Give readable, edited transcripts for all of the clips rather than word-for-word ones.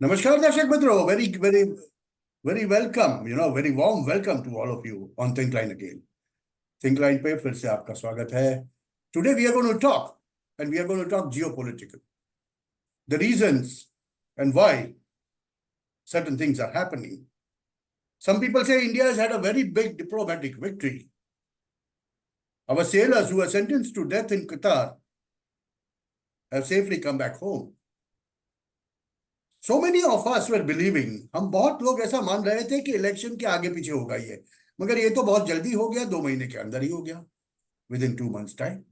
Namaskar, Darshak Mitro. Very welcome. Very warm welcome to all of you on Thinkline again. Thinkline पे फिर से आपका स्वागत है. Today we are going to talk, and we are going to talk geopolitical. The reasons and why certain things are happening. Some people say India has had a very big diplomatic victory. Our sailors who were sentenced to death in Qatar have safely come back home. So many of us were believing, हम बहुत लोग ऐसा मान रहे थे कि election के आगे पीछे होगा ये, मगर ये तो बहुत जल्दी हो गया, 2 महीने के अंदर ही हो गया, within 2 months time.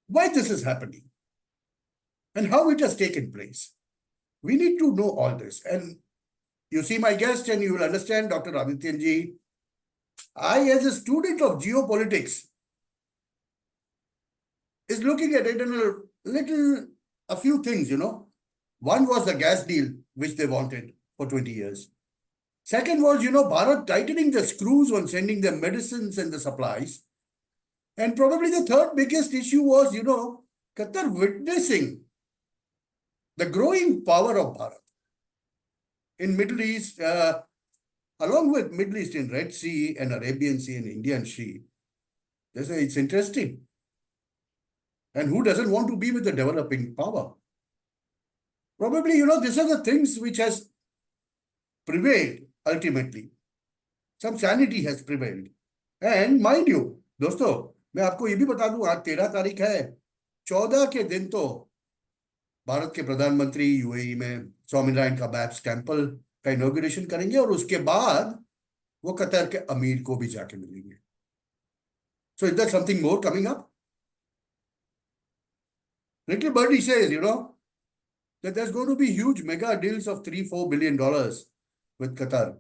Why this is happening and how it has taken place? We need to know all this. And you see my guest and you will understand, Dr. Adityanjee. I, as a student of geopolitics, is looking at it in a few things, One was the gas deal, which they wanted for 20 years. Second was, Bharat tightening the screws on sending them medicines and the supplies. And probably the third biggest issue was, Qatar witnessing the growing power of Bharat in Middle East, along with Middle East in Red Sea and Arabian Sea and Indian Sea. It's interesting. And who doesn't want to be with the developing power? Probably, these are the things which has prevailed ultimately. Some sanity has prevailed. And mind you, दोस्तों, मैं आपको ये भी बता दूं, आज 13 तारीख है, 14 के दिन तो भारत के प्रधानमंत्री यूएई में स्वामीनारायण का बैप्स टेम्पल का इनॉग्रेशन करेंगे और उसके बाद वो कतर के अमीर को भी जाके मिलेंगे. So is there something more coming up? Little birdie says, that there's going to be huge mega deals of $3-4 billion with Qatar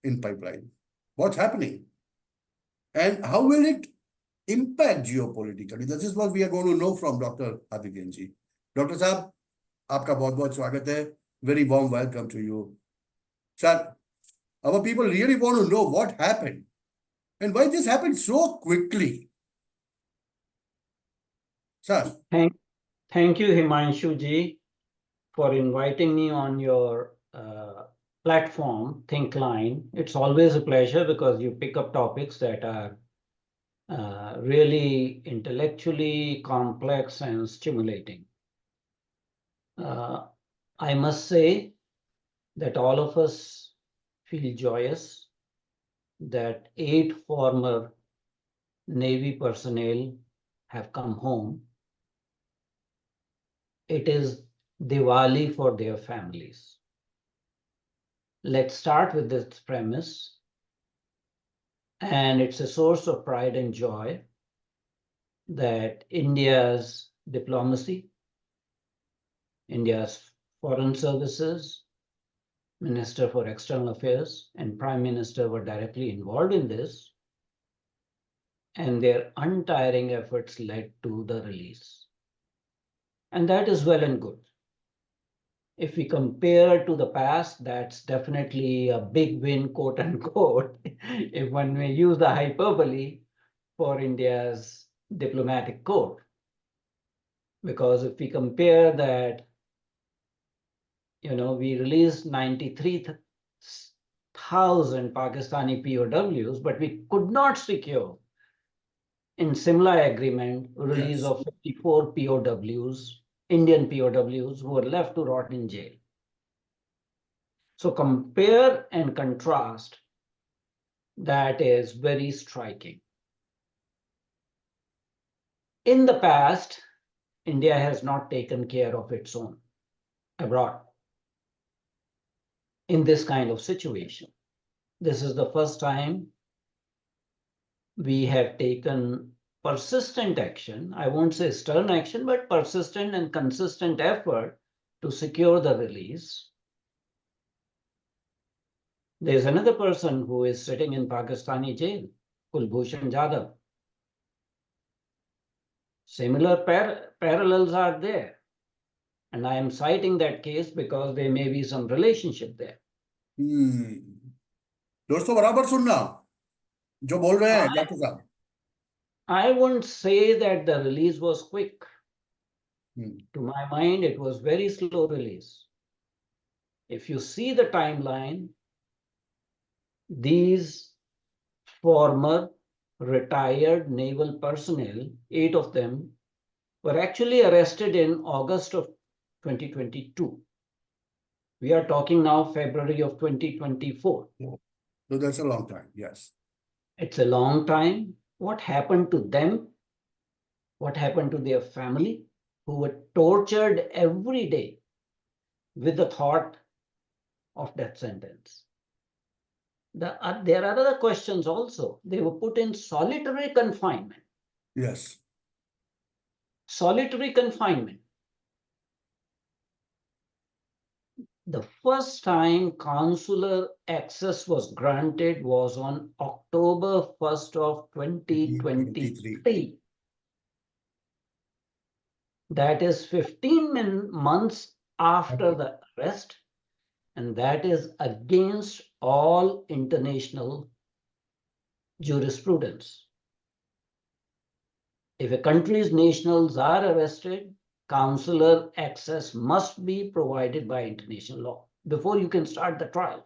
in pipeline. What's happening? And how will it impact geopolitically? This is what we are going to know from Dr. Adityanjee. Dr. Saab, आपका बहुत-बहुत स्वागत है. Very warm welcome to you. Sir, our people really want to know what happened and why this happened so quickly. Sir. Thank you, Himanshu ji, for inviting me on your platform, Thinkline. It's always a pleasure because you pick up topics that are really intellectually complex and stimulating. I must say that all of us feel joyous that 8 former Navy personnel have come home. It is Diwali for their families. Let's start with this premise. And it's a source of pride and joy that India's diplomacy, India's foreign services, Minister for External Affairs, and Prime Minister were directly involved in this. And their untiring efforts led to the release. And that is well and good. If we compare to the past, that's definitely a big win, quote unquote, if one may use the hyperbole for India's diplomatic corps. Because if we compare that, we released 93,000 Pakistani POWs, but we could not secure in similar agreement release of 54 POWs, Indian POWs who were left to rot in jail. So compare and contrast, that is very striking. In the past, India has not taken care of its own abroad in this kind of situation. This is the first time we have taken persistent action, I won't say stern action, but persistent and consistent effort to secure the release. There's another person who is sitting in Pakistani jail, Kulbhushan Jadhav. Similar parallels are there. And I am citing that case because there may be some relationship there. दोस्तों बराबर सुनना जो बोल रहे हैं doctor साहब. I wouldn't say that the release was quick. To my mind, it was very slow release. if you see the timeline, these former retired naval personnel, 8 of them, were actually arrested in August of 2022. We are talking now February of 2024. So that's a long time, yes. It's a long time. What happened to them? What happened to their family, who were tortured every day with the thought of death sentence? There are other questions also. They were put in solitary confinement. Yes. Solitary confinement. The first time consular access was granted was on October 1st of 2023. That is 15 months after the arrest, and that is against all international jurisprudence. If a country's nationals are arrested, consular access must be provided by international law before you can start the trial.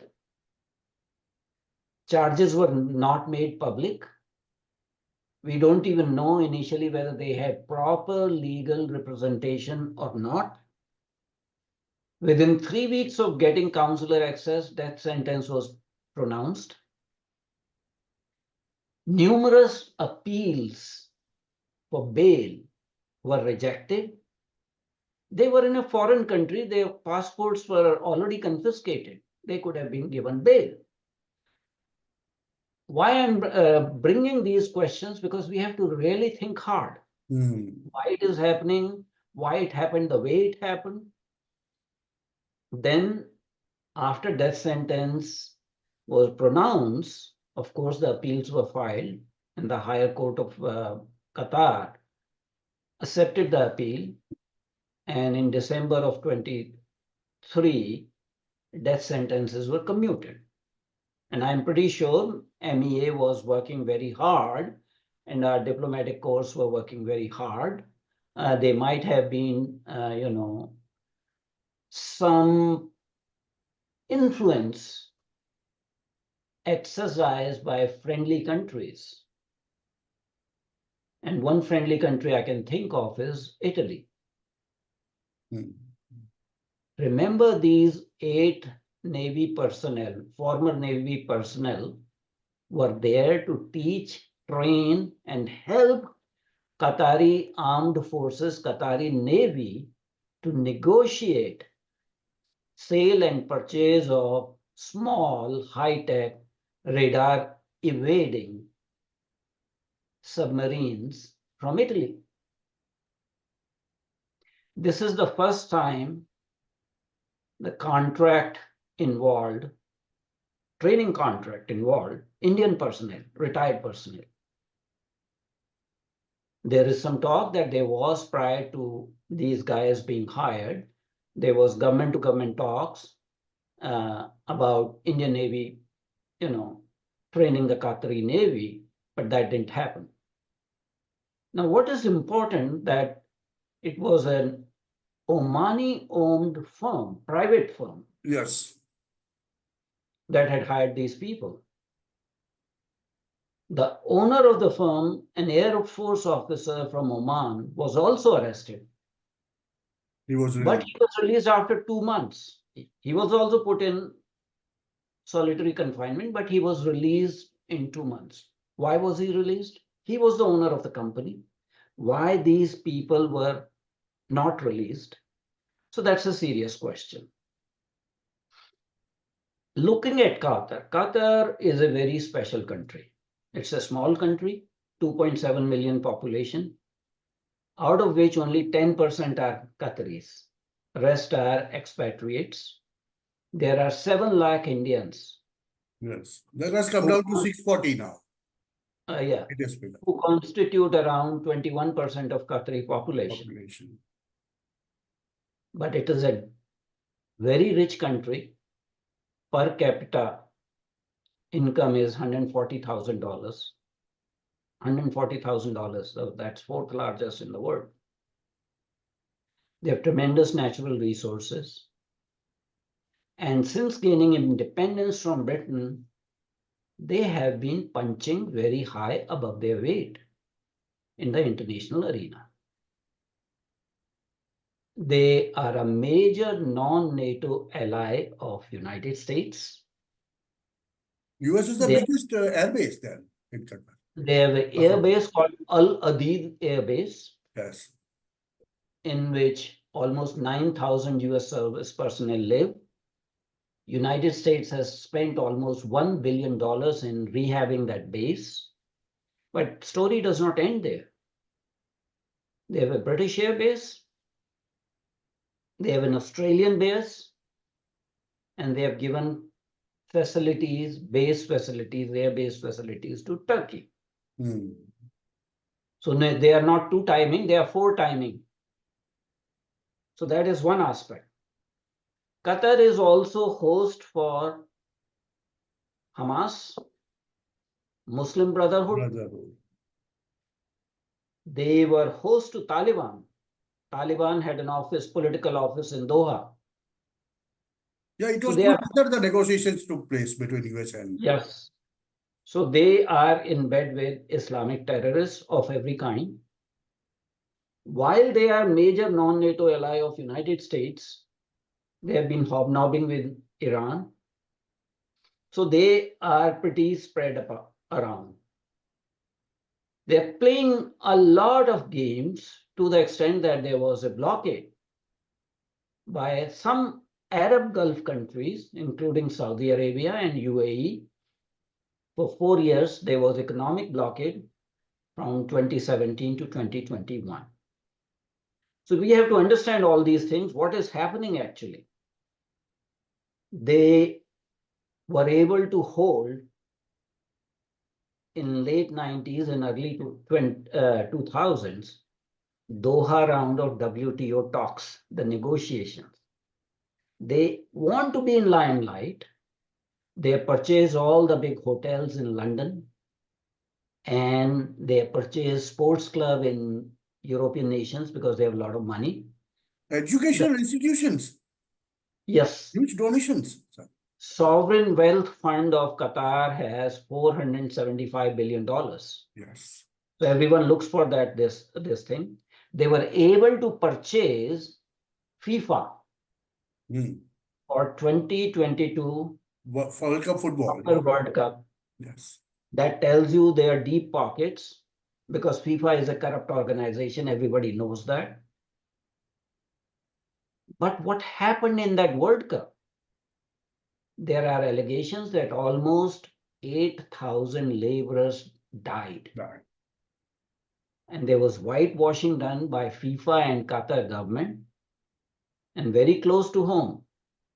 Charges were not made public. We don't even know initially whether they had proper legal representation or not. Within 3 weeks of getting consular access, death sentence was pronounced. Numerous appeals for bail were rejected. They were in a foreign country. Their passports were already confiscated. They could have been given bail. Why I'm bringing these questions? Because we have to really think hard. Why it is happening, why it happened the way it happened. Then, after death sentence was pronounced, of course, the appeals were filed, and the higher court of Qatar accepted the appeal. And in December of 23, death sentences were commuted. And I'm pretty sure MEA was working very hard, and our diplomatic corps were working very hard. They might have been, some influence exercised by friendly countries. And one friendly country I can think of is Italy. Remember, these 8 Navy personnel, former Navy personnel, were there to teach, train, and help Qatari armed forces, Qatari Navy, to negotiate sale and purchase of small, high-tech, radar evading submarines from Italy. This is the first time the contract involved, training contract involved, Indian personnel, retired personnel. There is some talk that there was, prior to these guys being hired, there was government to government talks about Indian Navy, training the Qatari Navy, but that didn't happen. Now, what is important, that it was an Omani-owned firm, private firm. Yes. That had hired these people. The owner of the firm, an Air Force officer from Oman, was also arrested. He was released. But he was released after 2 months. He was also put in solitary confinement, but he was released in 2 months. Why was he released? He was the owner of the company. Why these people were not released? So that's a serious question. Looking at Qatar, Qatar is a very special country. It's a small country, 2.7 million population, out of which only 10% are Qataris. Rest are expatriates. There are 7 lakh Indians. Yes. That has come down to 640 now. Yeah. It is bigger. Who constitute around 21% of Qatari population. But it is a very rich country. Per capita income is $140,000. $140,000, so that's 4th largest in the world. They have tremendous natural resources. And since gaining independence from Britain, they have been punching very high above their weight in the international arena. They are a major non-NATO ally of United States. US is the They, biggest air base there in Qatar. they have an air base called Al Adid Air Base, Yes. in which almost 9,000 US service personnel live. United States has spent almost $1 billion in rehabbing that base. But story does not end there. They have a British air base, they have an Australian base, and they have given facilities, base facilities, air base facilities to Turkey. Hmm. So they are not two timing, they are four timing. So that is one aspect. Qatar is also host for Hamas, Muslim Brotherhood. They were host to Taliban. Taliban had an office, political office in Doha. Yeah, it So was they through are, Qatar the negotiations took place between US and. yes. So they are in bed with Islamic terrorists of every kind. While they are major non-NATO ally of United States, they have been hobnobbing with Iran. So they are pretty spread around. They're playing a lot of games to the extent that there was a blockade by some Arab Gulf countries, including Saudi Arabia and UAE. For 4 years, there was economic blockade from 2017 to 2021. So we have to understand all these things, what is happening actually. They were able to hold in late 90s and early 2000s, Doha round of WTO talks, the negotiations. They want to be in limelight. They purchase all the big hotels in London, and they purchase sports club in European nations because they have a lot of money. Educational institutions, Yes, huge donations. sovereign wealth fund of Qatar has $475 billion. Yes. So everyone looks for that, this thing. They were able to purchase FIFA for 2022 World Cup football. World Cup. Yes. That tells you their deep pockets, because FIFA is a corrupt organization. Everybody knows that. But what happened in that World Cup? There are allegations that almost 8,000 laborers died. Right. And there was whitewashing done by FIFA and Qatar government. And very close to home,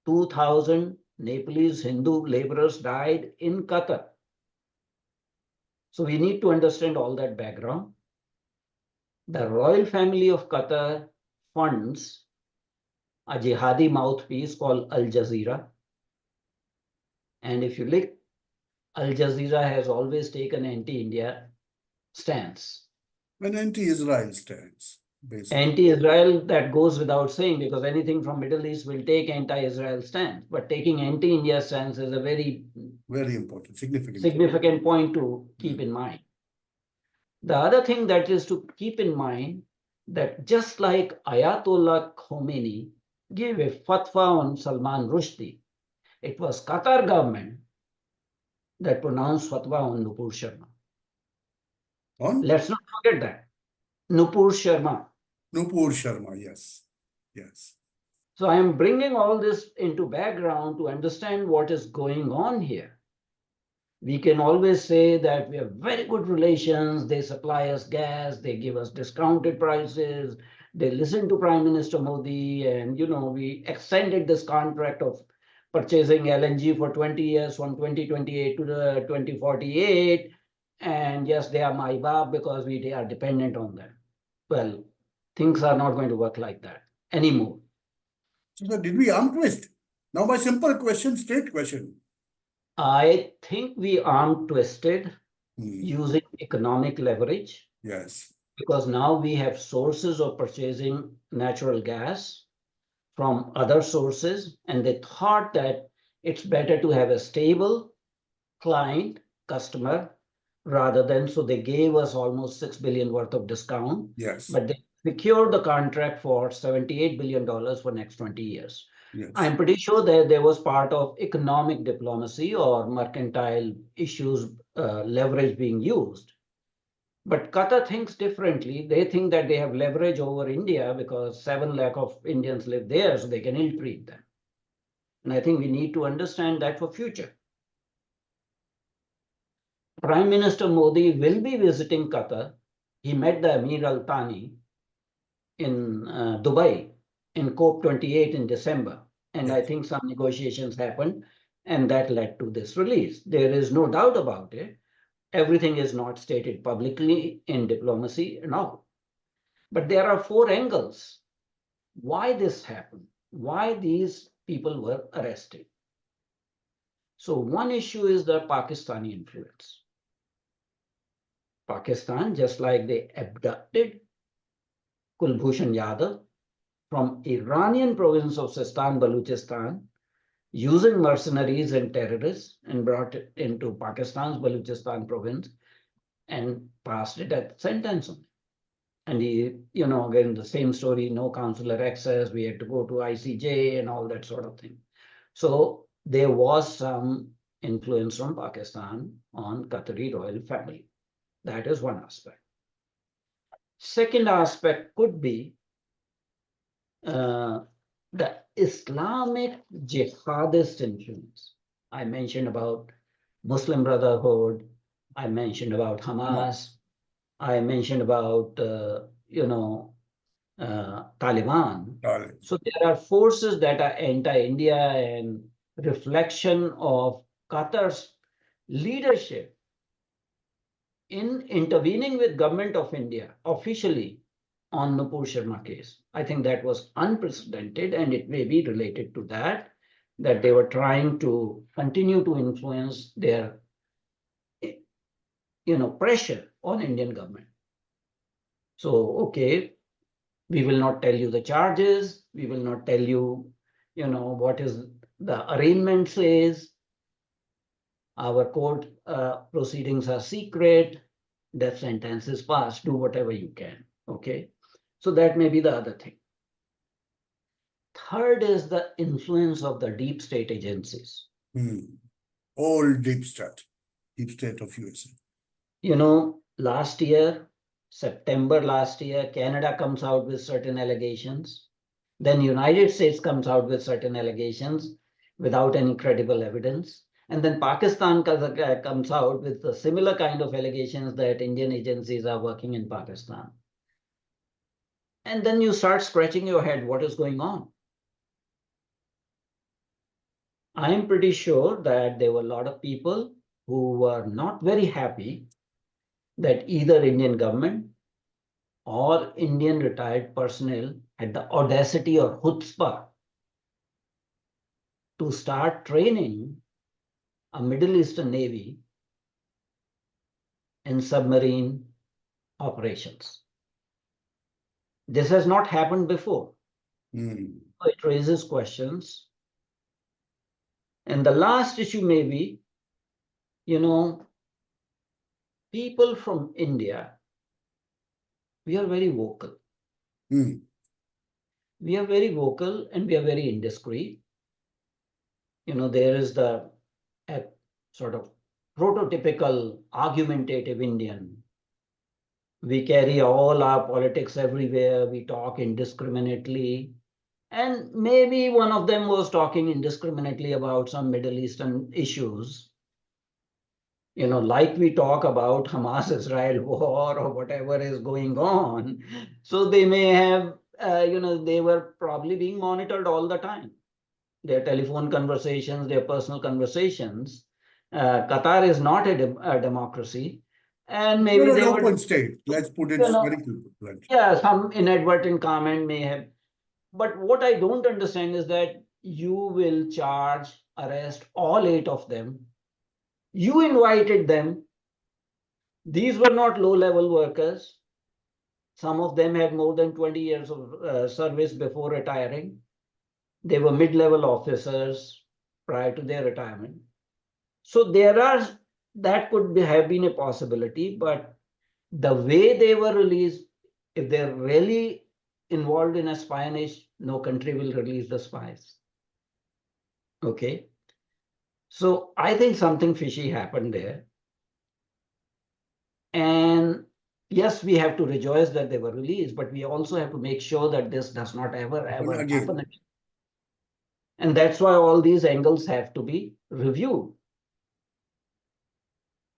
2,000 Nepalese Hindu laborers died in Qatar. So we need to understand all that background. The royal family of Qatar funds a jihadi mouthpiece called Al Jazeera. And if you look, Al Jazeera has always taken anti-India stance. An anti-Israel stance, basically. Anti-Israel, that goes without saying, because anything from Middle East will take anti-Israel stance. But taking anti-India stance is a very important, significant point to keep in mind. The other thing that is to keep in mind, that just like Ayatollah Khomeini gave a fatwa on Salman Rushdie, it was Qatar government that pronounced fatwa on Nupur Sharma. Let's not forget that. Nupur Sharma. Nupur Sharma, yes. Yes. So I am bringing all this into background to understand what is going on here. We can always say that we have very good relations. They supply us gas. They give us discounted prices. They listen to Prime Minister Modi. And, we extended this contract of purchasing LNG for 20 years from 2028 to the 2048. And yes, they are my bab because we are dependent on them. Well, things are not going to work like that anymore. So sir, did we arm twist? Now my simple question, straight question. I think we arm twisted using economic leverage. Yes. Because now we have sources of purchasing natural gas. from other sources, and they thought that it's better to have a stable client, customer, rather than, so they gave us almost 6 billion worth of discount, Yes. but they secured the contract for $78 billion for next 20 years. Yes. I'm pretty sure that there was part of economic diplomacy or mercantile issues, leverage being used. But Qatar thinks differently. They think that they have leverage over India because 7 lakh of Indians live there, so they can ill-treat them. And I think we need to understand that for future. Prime Minister Modi will be visiting Qatar. He met the Emir Al Thani in Dubai in COP28 in December. And I Yes. think some negotiations happened, and that led to this release. There is no doubt about it. Everything is not stated publicly in diplomacy and all. But there are 4 angles why this happened, why these people were arrested. So one issue is the Pakistani influence. Pakistan, just like they abducted Kulbhushan Yadav from Iranian province of Sistan, Baluchistan, using mercenaries and terrorists, and brought it into Pakistan's Baluchistan province and passed it at sentence on him. And he, again, the same story, no consular access, we had to go to ICJ and all that sort of thing. So there was some influence from Pakistan on Qatari royal family. That is one aspect. Second aspect could be the Islamic jihadist influence. I mentioned about Muslim Brotherhood. I mentioned about Hamas. I mentioned about, Taliban. So there are forces that are anti-India and reflection of Qatar's leadership in intervening with government of India officially on Nupur Sharma case. I think that was unprecedented, and it may be related to that they were trying to continue to influence their, pressure on Indian government. So, okay, we will not tell you the charges. We will not tell you, what is the arraignment says. Our court proceedings are secret. Death sentence is passed. Do whatever you can. Okay. So that may be the other thing. Third is the influence of the deep state agencies. All deep state of USA. Last year, September last year, Canada comes out with certain allegations. Then United States comes out with certain allegations without any credible evidence. And then Pakistan comes out with a similar kind of allegations that Indian agencies are working in Pakistan. And then you start scratching your head, what is going on? I'm pretty sure that there were a lot of people who were not very happy that either Indian government or Indian retired personnel had the audacity or chutzpah to start training a Middle Eastern Navy in submarine operations. This has not happened before. So it raises questions. And the last issue may be, people from India, we are very vocal. We are very vocal and we are very indiscreet. There is the sort of prototypical argumentative Indian. We carry all our politics everywhere. We talk indiscriminately. And maybe one of them was talking indiscriminately about some Middle Eastern issues. Like we talk about Hamas-Israel war or whatever is going on. So they may have, they were probably being monitored all the time. Their telephone conversations, their personal conversations. Qatar is not a democracy. And maybe You're they an were open state. Let's put it very clearly. Yeah, some inadvertent comment may have. But what I don't understand is that you will charge, arrest all 8 of them. You invited them. These were not low-level workers. Some of them had more than 20 years of service before retiring. They were mid-level officers prior to their retirement. So that could have been a possibility, but the way they were released, if they're really involved in espionage, no country will release the spies. Okay. So I think something fishy happened there. And yes, we have to rejoice that they were released, but we also have to make sure that this does not ever happen again. And that's why all these angles have to be reviewed.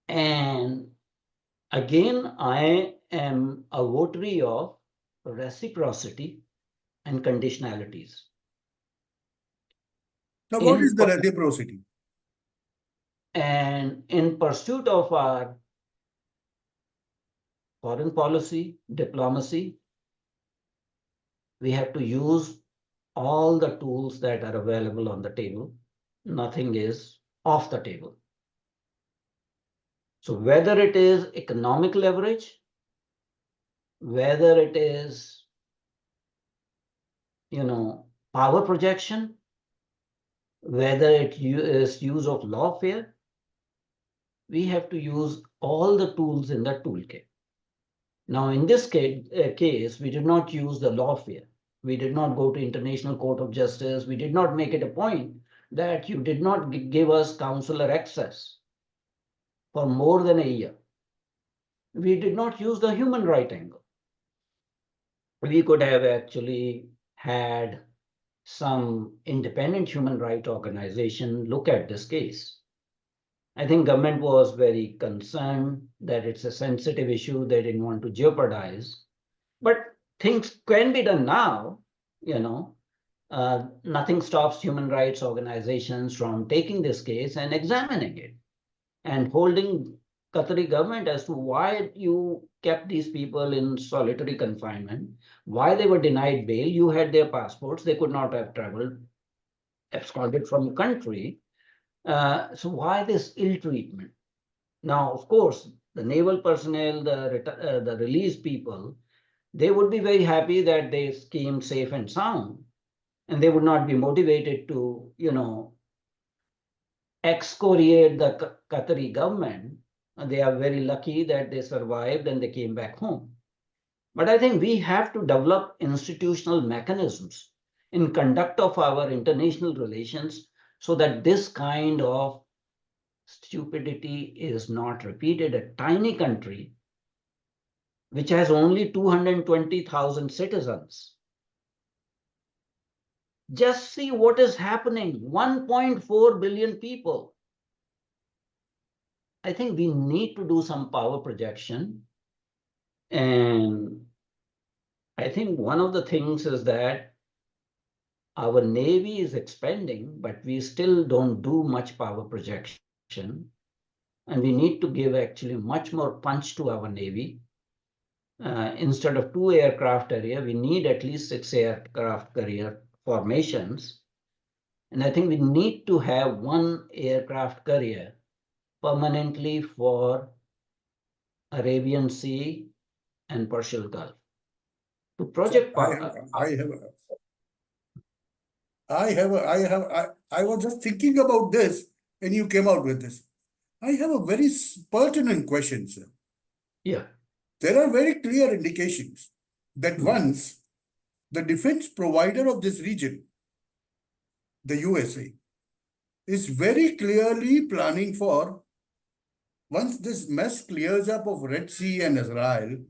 And again, I am a votary of reciprocity and conditionalities. Now, what is the reciprocity? And in pursuit of our foreign policy, diplomacy, we have to use all the tools that are available on the table. Nothing is off the table. So whether it is economic leverage, whether it is, power projection, whether it is use of lawfare, we have to use all the tools in the toolkit. Now, in this case, we did not use the lawfare. We did not go to International Court of Justice. We did not make it a point that you did not give us consular access for more than a year. We did not use the human right angle. We could have actually had some independent human rights organization look at this case. I think government was very concerned that it's a sensitive issue. They didn't want to jeopardize, but things can be done now. Nothing stops human rights organizations from taking this case and examining it and holding Qatari government as to why you kept these people in solitary confinement, why they were denied bail. You had their passports. They could not have traveled, absconded from the country. So why this ill treatment? Now, of course, the naval personnel, the released people, they would be very happy that they came safe and sound, and they would not be motivated to, excoriate the Qatari government. They are very lucky that they survived and they came back home. But I think we have to develop institutional mechanisms in conduct of our international relations so that this kind of stupidity is not repeated. A tiny country which has only 220,000 citizens. Just see what is happening. 1.4 billion people. I think we need to do some power projection. And I think one of the things is that our Navy is expanding, but we still don't do much power projection. And we need to give actually much more punch to our Navy. Instead of 2 aircraft carrier, we need at least 6 aircraft carrier formations. And I think we need to have 1 aircraft carrier permanently for Arabian Sea and Persian Gulf. To project I was just thinking about this and you came out with this. I have a very pertinent question, sir. Yeah. There are very clear indications that once the defense provider of this region, the USA, is very clearly planning for, once this mess clears up of Red Sea and Israel,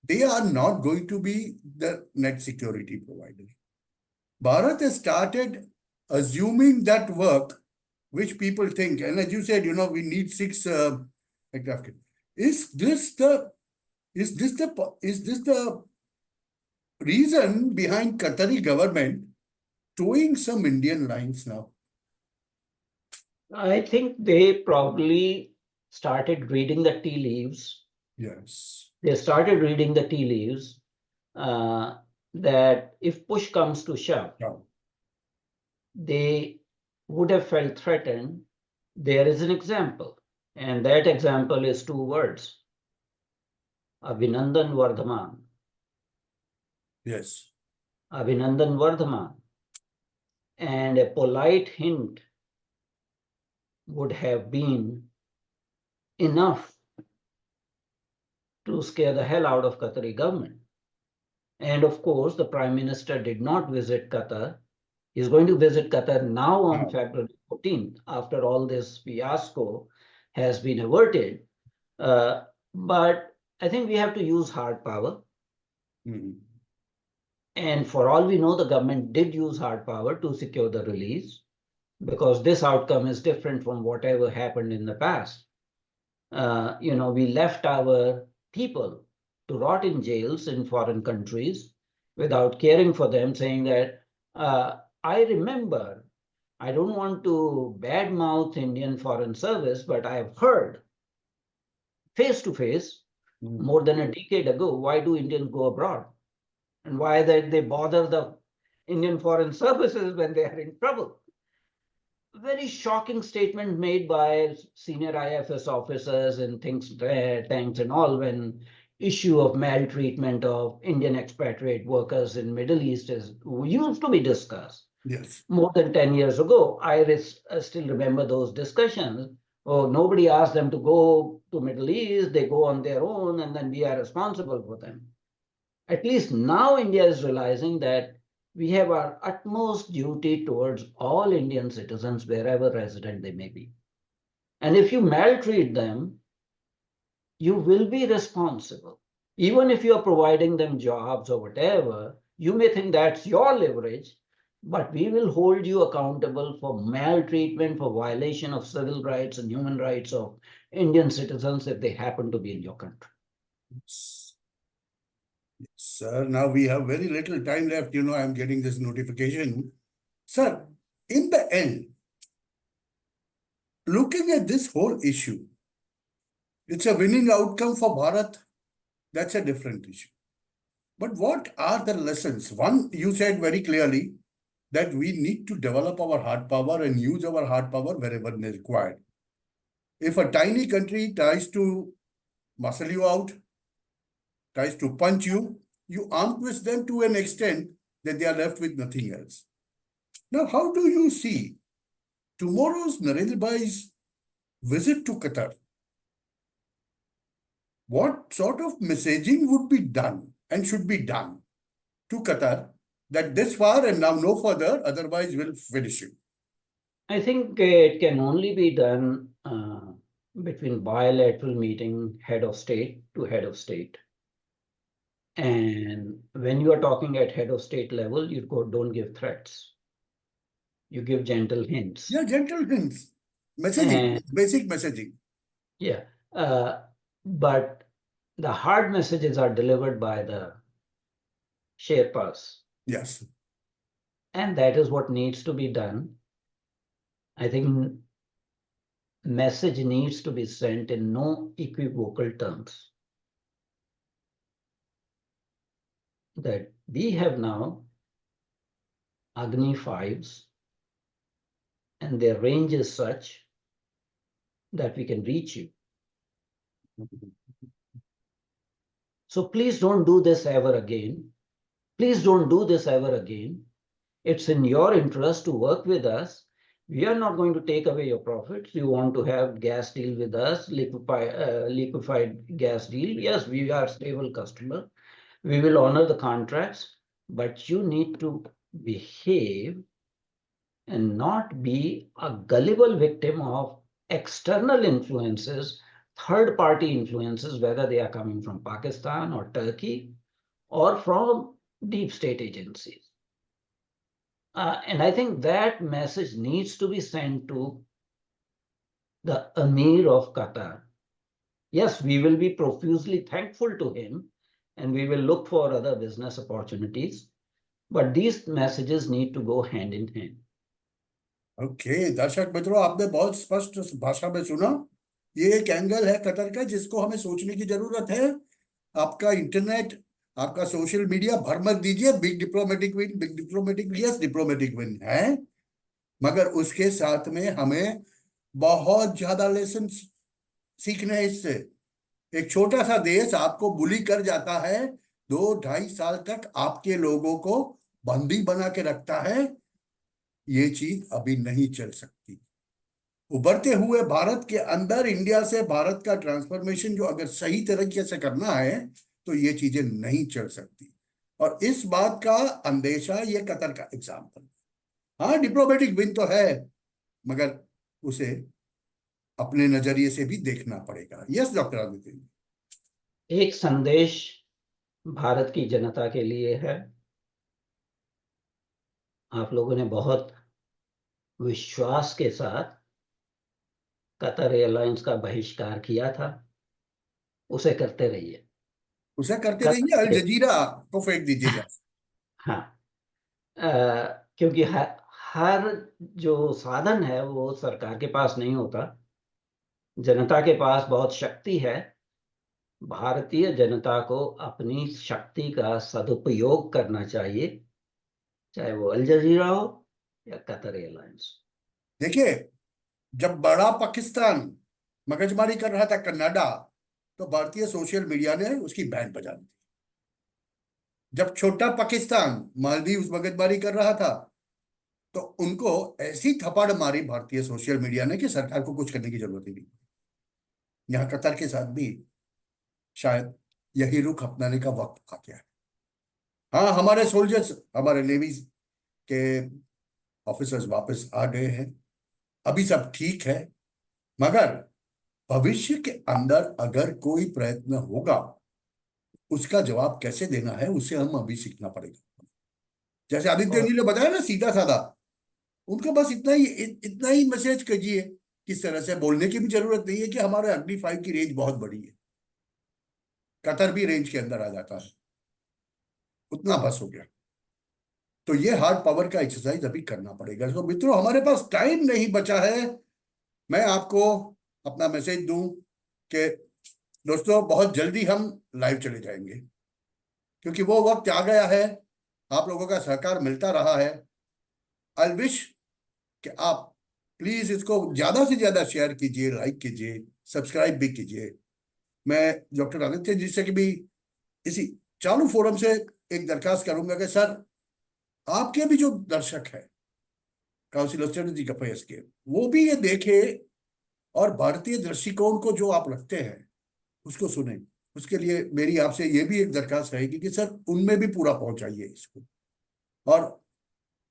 they are not going to be the net security provider. Bharat has started assuming that work, which people think, and as you said, we need 6 aircraft. Is this the reason behind Qatari government towing some Indian lines now? I think they probably started reading the tea leaves. Yes. They started reading the tea leaves that if push comes to shove, they would have felt threatened. There is an example, and that example is 2 words. Abhinandan Vardhaman. Yes. Abhinandan Vardhaman. And a polite hint would have been enough to scare the hell out of Qatari government. And of course, the Prime Minister did not visit Qatar. He's going to visit Qatar now on February 14th, after all this fiasco has been averted. But I think we have to use hard power. Mhm. And for all we know, the government did use hard power to secure the release, because this outcome is different from whatever happened in the past. We left our people to rot in jails in foreign countries without caring for them, saying that, I remember, I don't want to badmouth Indian Foreign Service, but I have heard face to face more than a decade ago, why do Indians go abroad? And why they bother the Indian Foreign Services when they are in trouble? Very shocking statement made by senior IFS officers and tanks and all, when issue of maltreatment of Indian expatriate workers in Middle East used to be discussed. Yes. More than 10 years ago. I still remember those discussions. Oh, nobody asked them to go to Middle East, they go on their own, and then we are responsible for them. At least now India is realizing that we have our utmost duty towards all Indian citizens, wherever resident they may be. And if you maltreat them, you will be responsible. Even if you are providing them jobs or whatever, you may think that's your leverage, but we will hold you accountable for maltreatment, for violation of civil rights and human rights of Indian citizens if they happen to be in your country. Sir, now we have very little time left. I'm getting this notification. Sir, in the end, looking at this whole issue, it's a winning outcome for Bharat. That's a different issue. But what are the lessons? One, you said very clearly that we need to develop our hard power and use our hard power wherever required. If a tiny country tries to muscle you out, tries to punch you, you arm twist them to an extent that they are left with nothing else. Now, how do you see tomorrow's Narendra Bhai's visit to Qatar? What sort of messaging would be done and should be done to Qatar that this far and now no further, otherwise we'll finish you? I think it can only be done between bilateral meeting head of state to head of state. And when you are talking at head of state level, you don't give threats. You give gentle hints. Yeah, gentle hints. Messaging, basic messaging. Yeah. But the hard messages are delivered by the Sherpas. Yes. And that is what needs to be done. I think message needs to be sent in no equivocal terms. That we have now Agni 5s, and their range is such that we can reach you. So please don't do this ever again. Please don't do this ever again. It's in your interest to work with us. We are not going to take away your profits. You want to have gas deal with us, liquefied gas deal. Yes, we are a stable customer. We will honor the contracts, but you need to behave and not be a gullible victim of external influences, third-party influences, whether they are coming from Pakistan or Turkey or from deep state agencies. And I think that message needs to be sent to the Emir of Qatar. Yes, we will be profusely thankful to him, and we will look for other business opportunities. But these messages need to go hand in hand. Okay दर्शक मित्रों, आपने बहुत स्पष्ट भाषा में सुना. ये एक एंगल है कतर का जिसको हमें सोचने की जरूरत है. आपका इंटरनेट, आपका सोशल मीडिया भर मत दीजिए. Big diplomatic yes diplomatic win है, मगर उसके साथ में हमें बहुत ज्यादा लेसन सीखने हैं इससे. एक छोटा सा देश आपको बुली कर जाता है, 2-2.5 साल तक आपके लोगों को बंदी बना के रखता है, ये चीज अभी नहीं चल सकती। उभरते हुए भारत के अंदर इंडिया से भारत का ट्रांसफॉर्मेशन जो अगर सही तरीके से करना है तो ये चीजें नहीं चल सकती। और इस बात का अंदेशा ये कतर का एग्जाम्पल। हाँ, डिप्लोमेटिक विन तो है, मगर उसे अपने नजरिए से भी देखना पड़ेगा। Yes doctor Aditya. एक संदेश भारत की जनता के लिए है। आप लोगों ने बहुत विश्वास के साथ कतर एयरलाइंस का बहिष्कार किया था, उसे करते रहिए। उसे करते रहिए, अल कतर जजीरा को फेंक दीजिएगा। हाँ, क्योंकि हर जो साधन है वो सरकार के पास नहीं होता। जनता के पास बहुत शक्ति है। भारतीय जनता को अपनी शक्ति का सदुपयोग करना चाहिए, चाहे वो अल जजीरा हो या कतर एयरलाइंस। देखिए, जब बड़ा पाकिस्तान मगजमारी कर रहा था कनाडा, तो भारतीय सोशल मीडिया ने उसकी बैंड बजा दी। जब छोटा पाकिस्तान मालदीव मगजमारी कर रहा था, तो उनको ऐसी थप्पड़ मारी भारतीय सोशल मीडिया ने कि सरकार को कुछ करने की जरूरत ही नहीं। यहाँ कतर के साथ भी शायद यही रुख अपनाने का वक्त आ गया है। हाँ, हमारे सोल्जर्स, हमारे नेवी के ऑफिसर्स वापस आ गए हैं, अभी सब ठीक है। मगर भविष्य के अंदर अगर कोई प्रयत्न होगा, उसका जवाब कैसे देना है उसे हम अभी सीखना पड़ेगा। जैसे आदित्य और जी ने बताया ना, सीधा साधा, उनको बस इतना ही मैसेज कीजिए। किस तरह से बोलने की भी जरूरत नहीं है कि हमारे अग्नि 5 की रेंज बहुत बड़ी है, कतर भी रेंज के अंदर आ जाता है, उतना बस हो गया। तो ये हार्ड पावर का एक्सरसाइज अभी करना पड़ेगा। तो मित्रों, हमारे पास टाइम नहीं बचा है। मैं आपको अपना मैसेज दूं कि दोस्तों, बहुत जल्दी हम लाइव चले जाएंगे, क्योंकि वो वक्त आ गया है। आप लोगों का सहकार मिलता रहा है। आई विश कि आप प्लीज इसको ज्यादा से ज्यादा शेयर कीजिए, लाइक कीजिए, सब्सक्राइब भी कीजिए। मैं डॉक्टर आदित्य जी से भी इसी चालू फोरम से एक दरखास्त करूंगा कि सर, आपके भी जो दर्शक है काउंसिल ऑफ स्ट्रेटेजिक अफेयर्स के, वो भी ये देखे और भारतीय दृष्टिकोण को जो आप रखते हैं उसको सुने। उसके लिए मेरी आपसे ये भी एक दरखास्त रहेगी कि सर, उनमें भी पूरा पहुंचाइए इसको। और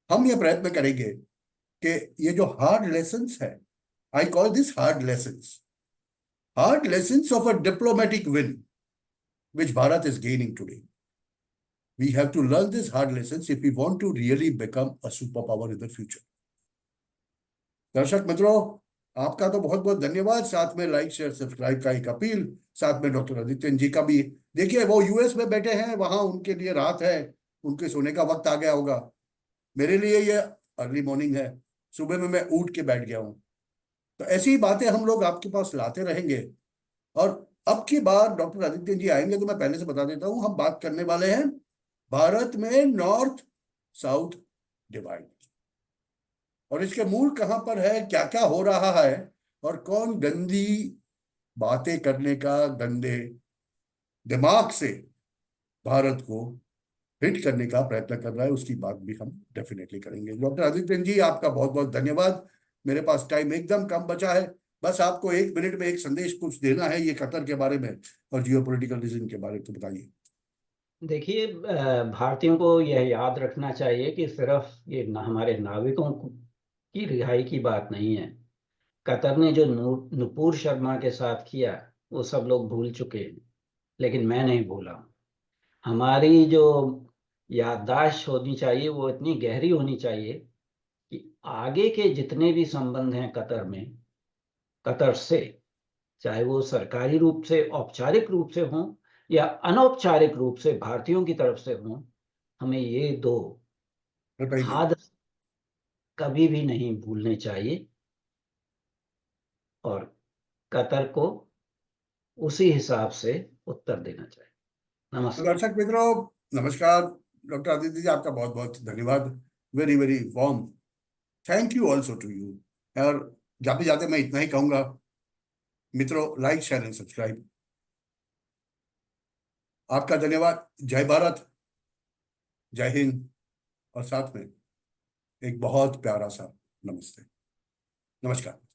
हम ये प्रयत्न करेंगे कि ये जो हार्ड लेसन्स है, I call this hard lessons of a diplomatic win which Bharat is gaining today. We have to learn these hard lessons if we want to really become a superpower in the future. दर्शक मित्रों, आपका तो बहुत बहुत धन्यवाद। साथ में like share subscribe का एक अपील, साथ में डॉक्टर आदित्यन जी का भी। देखिए, वो यूएस में बैठे हैं, वहां उनके लिए रात है, उनके सोने का वक्त आ गया होगा। मेरे लिए ये अर्ली मॉर्निंग है, सुबह में मैं उठ के बैठ गया हूँ। तो ऐसी ही बातें हम लोग आपके पास लाते रहेंगे। और अब की बार डॉक्टर आदित्य जी आएंगे तो मैं पहले से बता देता हूं, हम बात करने वाले हैं भारत में नॉर्थ साउथ डिवाइड, और इसके मूल कहां पर है, क्या क्या हो रहा है, और कौन गंदी बातें करने का, गंदे दिमाग से भारत को हिट करने का प्रयत्न कर रहा है, उसकी बात भी हम डेफिनेटली करेंगे। डॉक्टर आदित्य जी, आपका बहुत बहुत धन्यवाद। मेरे पास टाइम एकदम कम बचा है, बस आपको 1 मिनट में एक संदेश कुछ देना है ये कतर के बारे में और जियो पोलिटिकल रीजन के बारे में, तो बताइए। देखिए, भारतीयों को यह याद रखना चाहिए कि सिर्फ ये हमारे नाविकों की रिहाई की बात नहीं है। कतर ने जो नुपुर शर्मा के साथ किया वो सब लोग भूल चुके हैं, लेकिन मैं नहीं भूला। हमारी जो याददाश्त होनी चाहिए वो इतनी गहरी होनी चाहिए कि आगे के जितने भी संबंध हैं कतर में, कतर से, चाहे वो सरकारी रूप से, औपचारिक रूप से हों या अनौपचारिक रूप से भारतीयों की तरफ से हों, हमें ये दो बताइए। हाथ कभी भी नहीं भूलने चाहिए और कतर को उसी हिसाब से उत्तर देना चाहिए। तो नमस्कार। दर्शक मित्रों, नमस्कार। डॉक्टर आदित्य जी, आपका बहुत बहुत धन्यवाद। Very very warm thank you also to you. और जाते जाते मैं इतना ही कहूंगा, मित्रों, लाइक शेयर एंड सब्सक्राइब। आपका धन्यवाद। जय भारत, जय हिंद, और साथ में एक बहुत प्यारा सा नमस्ते, नमस्कार।